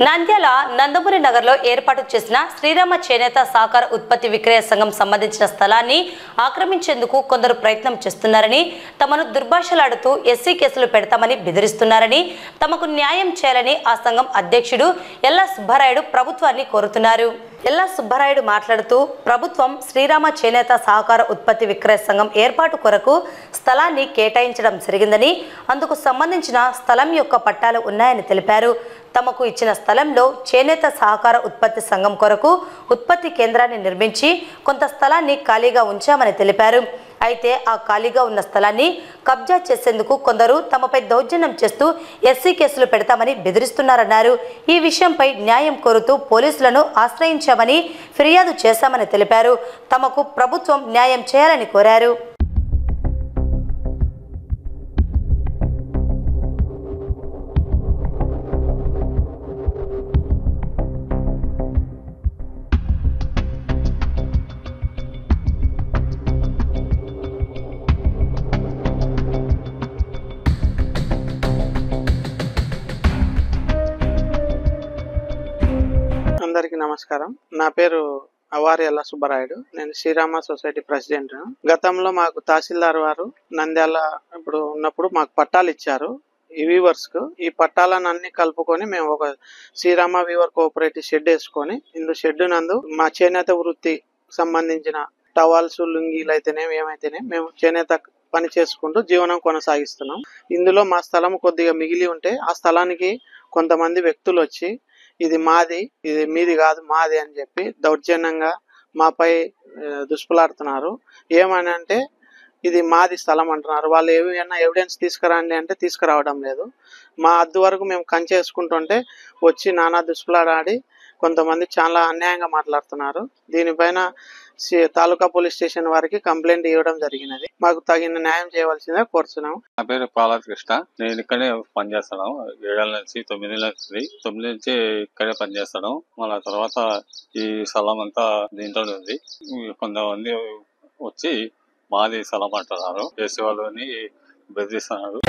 నంద్యాల నందమూరి నగర్లో ఏర్పాటు చేసిన శ్రీరామ చేనేత సహకార ఉత్పత్తి విక్రయ సంఘం సంబంధించిన స్థలాన్ని ఆక్రమించేందుకు కొందరు ప్రయత్నం చేస్తున్నారని, తమను దుర్భాషలాడుతూ ఎస్సీ కేసులు పెడతామని బెదిరిస్తున్నారని, తమకు న్యాయం చేయాలని ఆ సంఘం అధ్యక్షుడు ఎల్లా సుబ్బారాయుడు ప్రభుత్వాన్ని కోరుతున్నారు. ఎల్లా సుబ్బారాయుడు మాట్లాడుతూ, ప్రభుత్వం శ్రీరామ చేనేత సహకార ఉత్పత్తి విక్రయ సంఘం ఏర్పాటు కొరకు స్థలాన్ని కేటాయించడం జరిగిందని, అందుకు సంబంధించిన స్థలం యొక్క పట్టాలు ఉన్నాయని తెలిపారు. తమకు ఇచ్చిన స్థలంలో చేనేత సహకార ఉత్పత్తి సంఘం కొరకు ఉత్పత్తి కేంద్రాన్ని నిర్మించి కొంత స్థలాన్ని ఖాళీగా ఉంచామని తెలిపారు. అయితే ఆ ఖాళీగా ఉన్న స్థలాన్ని కబ్జా చేసేందుకు కొందరు తమపై దౌర్జన్యం చేస్తూ ఎస్సీ కేసులు పెడతామని బెదిరిస్తున్నారన్నారు. ఈ విషయంపై న్యాయం కోరుతూ పోలీసులను ఆశ్రయించామని ఫిర్యాదు చేశామని తెలిపారు. తమకు ప్రభుత్వం న్యాయం చేయాలని కోరారు. అందరికీ నమస్కారం. నా పేరు అవారి ఎల్లా సుబ్బారాయుడు. నేను శ్రీరామ సొసైటీ ప్రెసిడెంట్. గతంలో మాకు తహసీల్దార్ వారు నంద్యాల ఇప్పుడు ఉన్నప్పుడు మాకు పట్టాలు ఇచ్చారు. ఈ వీవర్స్ కు ఈ పట్టాలను అన్ని కలుపుకొని మేము ఒక శ్రీరామ వీవర్ కోఆపరేటివ్ షెడ్ వేసుకొని షెడ్ నందు మా చేనేత వృత్తి సంబంధించిన టవాల్స్, లుంగీలు అయితేనేమి ఏమైతేనే మేము చేనేత పని చేసుకుంటూ జీవనం కొనసాగిస్తున్నాం. ఇందులో మా స్థలం కొద్దిగా మిగిలి ఉంటే ఆ స్థలానికి కొంతమంది వ్యక్తులు వచ్చి ఇది మాది, ఇది మీది కాదు మాది అని చెప్పి దౌర్జన్యంగా మాపై దుష్పలాడుతున్నారు. ఏమని అంటే ఇది మాది స్థలం అంటున్నారు. వాళ్ళు ఏమైనా ఎవిడెన్స్ తీసుకురండి అంటే తీసుకురావడం లేదు. మా అద్దు వరకు మేము కంచేసుకుంటుంటే వచ్చి నానా దుష్పలాడి కొంతమంది చాలా అన్యాయంగా మాట్లాడుతున్నారు. దీనిపైన తాలూకా పోలీస్ స్టేషన్ వారికి కంప్లైంట్ ఇవ్వడం జరిగినది. మాకు తగిన న్యాయం చేయవలసిందే కోరుతున్నాము. నా పేరు పాలత్ కృష్ణ. నేను ఇక్కడే పనిచేస్తాను. 7 నుంచి 9 నుంచి ఇక్కడే పనిచేస్తాను. మళ్ళా తర్వాత ఈ స్థలం అంతా దీంట్లో ఉంది. కొంతమంది వచ్చి మాది స్థలం అంటున్నారు. చేసే వాళ్ళని బెదిరిస్తున్నారు.